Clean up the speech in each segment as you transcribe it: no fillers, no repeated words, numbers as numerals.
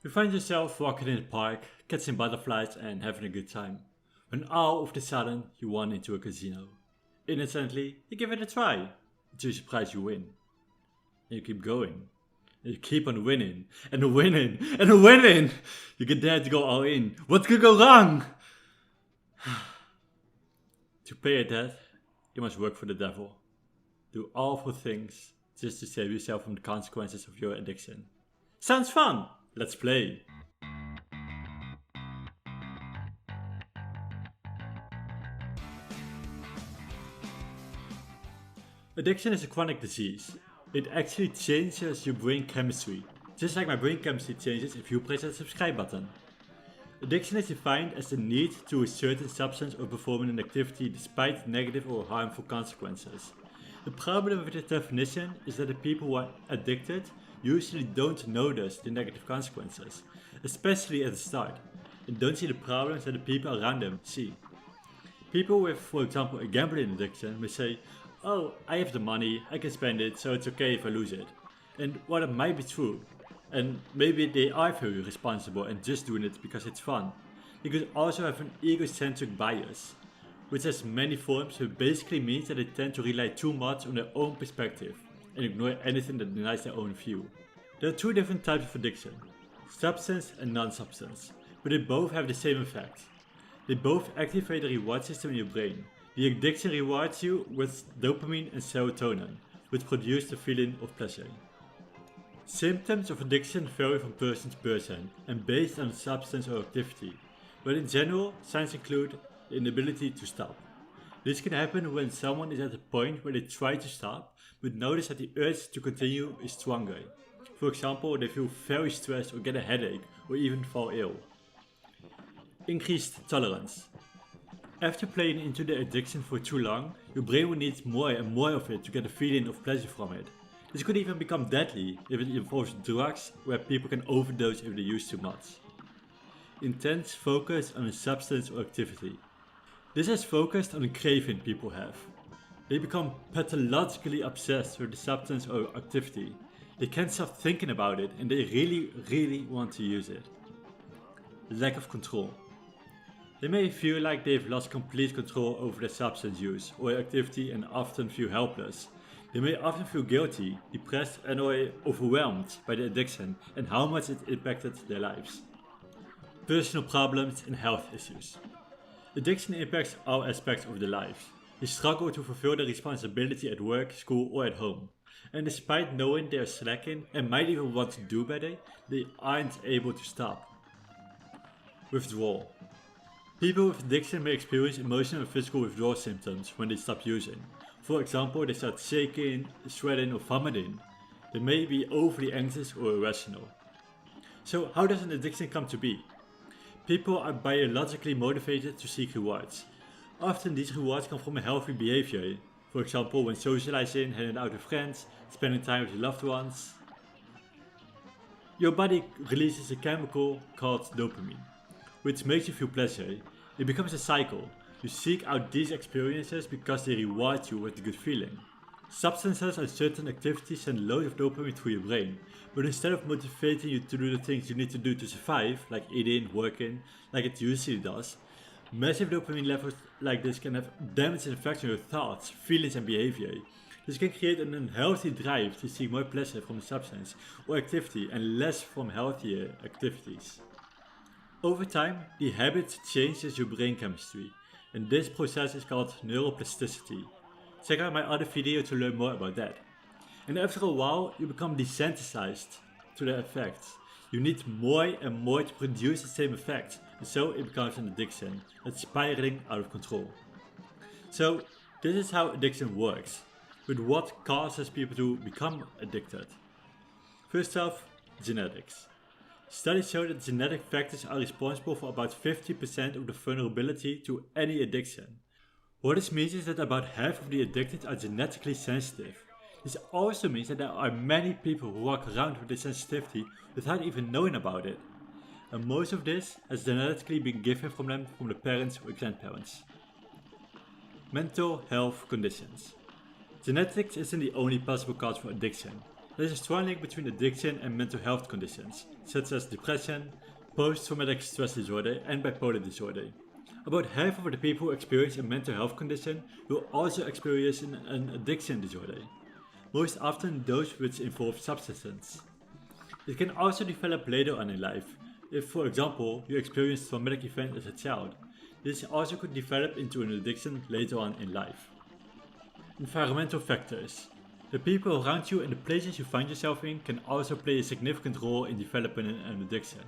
You find yourself walking in the park, catching butterflies and having a good time, when all of a sudden you run into a casino. Innocently, you give it a try, until you surprise you win. And you keep going, and you keep on winning, and winning, and winning! You get there to go all in. What could go wrong? To pay a debt, you must work for the devil. Do awful things just to save yourself from the consequences of your addiction. Sounds fun! Let's play! Addiction is a chronic disease. It actually changes your brain chemistry, just like my brain chemistry changes if you press the subscribe button. Addiction is defined as the need to a certain substance or performing an activity despite negative or harmful consequences. The problem with this definition is that the people who are addicted usually don't notice the negative consequences, especially at the start, and don't see the problems that the people around them see. People with, for example, a gambling addiction may say, "Oh, I have the money, I can spend it, so it's okay if I lose it." And while it might be true, and maybe they are very responsible and just doing it because it's fun, they could also have an egocentric bias, which has many forms, but basically means that they tend to rely too much on their own perspective and ignore anything that denies their own view. There are two different types of addiction, substance and non-substance, but they both have the same effect. They both activate the reward system in your brain. The addiction rewards you with dopamine and serotonin, which produce the feeling of pleasure. Symptoms of addiction vary from person to person and based on the substance or activity, but in general, signs include the inability to stop. This can happen when someone is at a point where they try to stop, but notice that the urge to continue is stronger. For example, they feel very stressed or get a headache or even fall ill. Increased tolerance. After playing into the addiction for too long, your brain will need more and more of it to get a feeling of pleasure from it. This could even become deadly if it involves drugs, where people can overdose if they use too much. Intense focus on a substance or activity. This is focused on a craving people have. They become pathologically obsessed with the substance or activity. They can't stop thinking about it and they really want to use it. Lack of control. They may feel like they've lost complete control over their substance use or activity and often feel helpless. They may often feel guilty, depressed and or overwhelmed by the addiction and how much it impacted their lives. Personal problems and health issues. Addiction impacts all aspects of their lives. They struggle to fulfill their responsibility at work, school or at home. And despite knowing they are slacking and might even want to do better, they aren't able to stop. Withdrawal. People with addiction may experience emotional and physical withdrawal symptoms when they stop using. For example, they start shaking, sweating or vomiting. They may be overly anxious or irrational. So how does an addiction come to be? People are biologically motivated to seek rewards. Often these rewards come from a healthy behavior. For example, when socializing, hanging out with friends, spending time with your loved ones. Your body releases a chemical called dopamine, which makes you feel pleasure. It becomes a cycle. You seek out these experiences because they reward you with a good feeling. Substances and certain activities send loads of dopamine through your brain, but instead of motivating you to do the things you need to do to survive, like eating, working, like it usually does, massive dopamine levels like this can have damaging effects on your thoughts, feelings and behavior. This can create an unhealthy drive to seek more pleasure from the substance or activity and less from healthier activities. Over time, the habit changes your brain chemistry, and this process is called neuroplasticity. Check out my other video to learn more about that. And after a while, you become desensitized to the effects. You need more and more to produce the same effect, and so it becomes an addiction that's spiraling out of control. So, this is how addiction works, but what causes people to become addicted? First off, genetics. Studies show that genetic factors are responsible for about 50% of the vulnerability to any addiction. What this means is that about half of the addicted are genetically sensitive. This also means that there are many people who walk around with this sensitivity without even knowing about it. And most of this has genetically been given from them from the parents or grandparents. Mental health conditions. Genetics isn't the only possible cause for addiction. There's a strong link between addiction and mental health conditions, such as depression, post-traumatic stress disorder and bipolar disorder. About half of the people who experience a mental health condition will also experience an addiction disorder, most often those which involve substances. It can also develop later on in life. If, for example, you experience traumatic event as a child, this also could develop into an addiction later on in life. Environmental factors. The people around you and the places you find yourself in can also play a significant role in developing an addiction.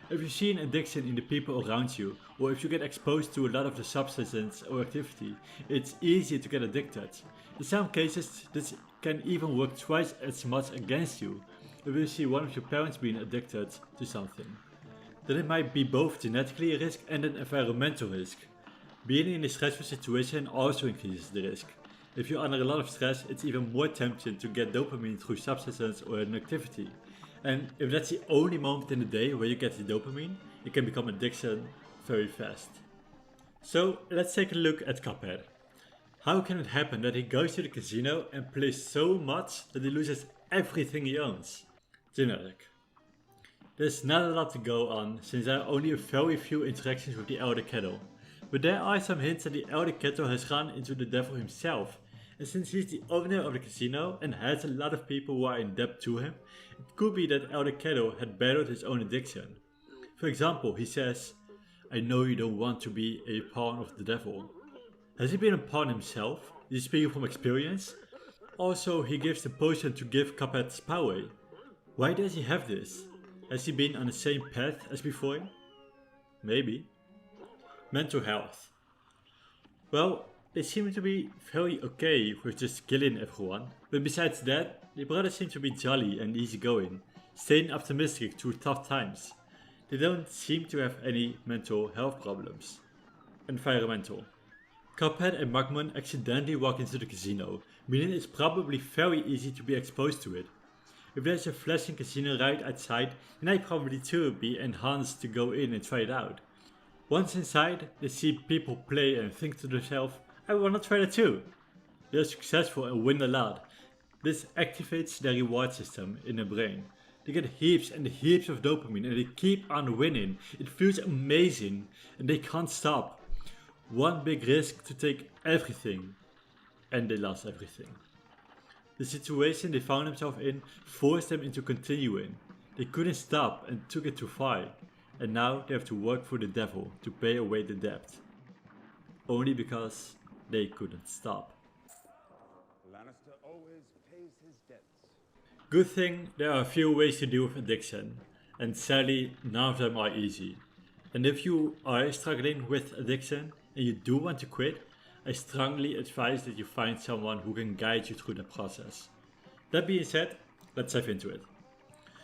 If you see an addiction in the people around you, or if you get exposed to a lot of the substances or activity, it's easier to get addicted. In some cases, this can even work twice as much against you if you see one of your parents being addicted to something. Then it might be both genetically a risk and an environmental risk. Being in a stressful situation also increases the risk. If you're under a lot of stress, it's even more tempting to get dopamine through substances or an activity. And if that's the only moment in the day where you get the dopamine, it can become addiction very fast. So let's take a look at Cuphead. How can it happen that he goes to the casino and plays so much that he loses everything he owns? Generic. There's not a lot to go on, since there are only a very few interactions with the Elder Kettle. But there are some hints that the Elder Kettle has run into the devil himself. And since he's the owner of the casino and has a lot of people who are in debt to him, it could be that Elder Kettle had battled his own addiction. For example, he says, "I know you don't want to be a pawn of the devil." Has he been a pawn himself? Is he speaking from experience? Also, he gives the potion to give Cuphead's power. Why does he have this? Has he been on the same path as before? Maybe. Mental health. Well, they seem to be very okay with just killing everyone, but besides that, the brothers seem to be jolly and easygoing, staying optimistic through tough times. They don't seem to have any mental health problems. Environmental. Cuphead and Mugman accidentally walk into the casino, meaning it's probably very easy to be exposed to it. If there's a flashing casino right outside, then I'd probably too be enhanced to go in and try it out. Once inside, they see people play and think to themselves, "I wanna try that too." They're successful and win a lot. This activates their reward system in their brain. They get heaps and heaps of dopamine and they keep on winning. It feels amazing and they can't stop. One big risk to take everything, and they lost everything. The situation they found themselves in forced them into continuing. They couldn't stop and took it too far, and now they have to work for the devil to pay away the debt. Only because they couldn't stop. Lannister always pays his debts. Good thing there are a few ways to deal with addiction, and sadly none of them are easy. And if you are struggling with addiction and you do want to quit, I strongly advise that you find someone who can guide you through the process. That being said, let's dive into it.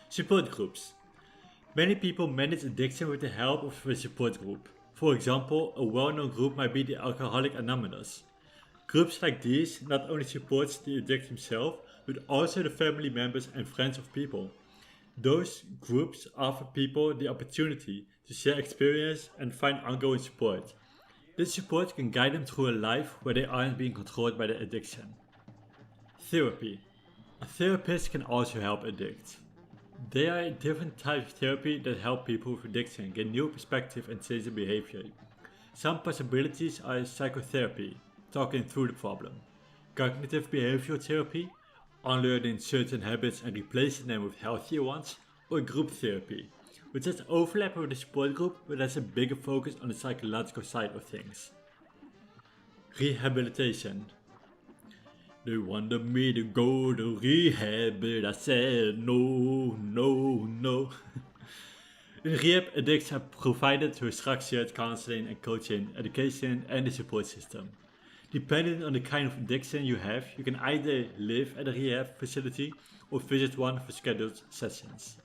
Support groups. Many people manage addiction with the help of a support group. For example, a well-known group might be the Alcoholic Anonymous. Groups like these not only support the addict himself, but also the family members and friends of people. Those groups offer people the opportunity to share experience and find ongoing support. This support can guide them through a life where they aren't being controlled by the addiction. Therapy. A therapist can also help addicts. There are different types of therapy that help people with addiction get new perspective and change their behavior. Some possibilities are psychotherapy, talking through the problem, cognitive behavioral therapy, unlearning certain habits and replacing them with healthier ones, or group therapy, which has overlap with the support group but has a bigger focus on the psychological side of things. Rehabilitation. They wanted me to go to rehab, but I said no. In rehab, addicts are provided through structured counseling and coaching, education and the support system. Depending on the kind of addiction you have, you can either live at a rehab facility or visit one for scheduled sessions.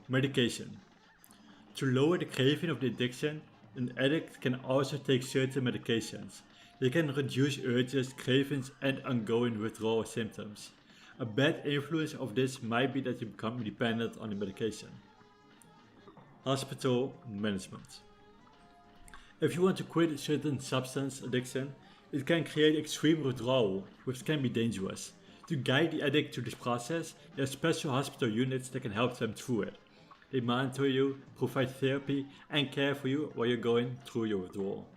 Medication. To lower the craving of the addiction, an addict can also take certain medications. They can reduce urges, cravings and ongoing withdrawal symptoms. A bad influence of this might be that you become dependent on the medication. Hospital management. If you want to quit a certain substance addiction, it can create extreme withdrawal, which can be dangerous. To guide the addict through this process, there are special hospital units that can help them through it. They monitor you, provide therapy, and care for you while you're going through your withdrawal.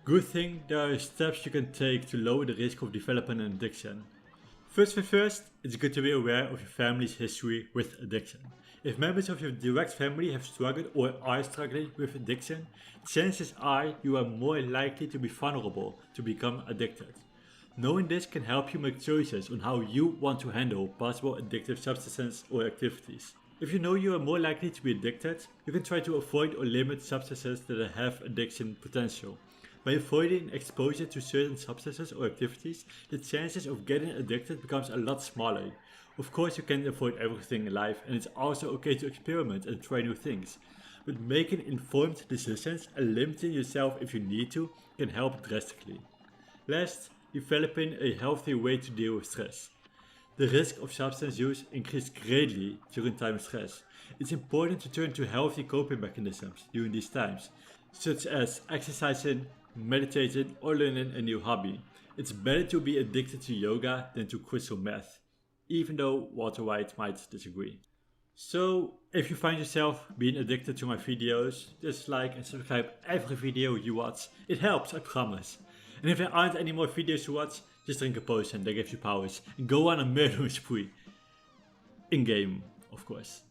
Good thing there are steps you can take to lower the risk of developing an addiction. First, it's good to be aware of your family's history with addiction. If members of your direct family have struggled or are struggling with addiction, chances are you are more likely to be vulnerable to become addicted. Knowing this can help you make choices on how you want to handle possible addictive substances or activities. If you know you are more likely to be addicted, you can try to avoid or limit substances that have addiction potential. By avoiding exposure to certain substances or activities, the chances of getting addicted becomes a lot smaller. Of course, you can't avoid everything in life, and it's also okay to experiment and try new things. But making informed decisions and limiting yourself if you need to can help drastically. Last, developing a healthy way to deal with stress. The risk of substance use increases greatly during time of stress. It's important to turn to healthy coping mechanisms during these times, such as exercising, meditating, or learning a new hobby. It's better to be addicted to yoga than to crystal meth, even though Walter White might disagree. So, if you find yourself being addicted to my videos, just like and subscribe every video you watch. It helps, I promise. And if there aren't any more videos to watch, just drink a potion that gives you powers and go on a murdering spree. In game, of course.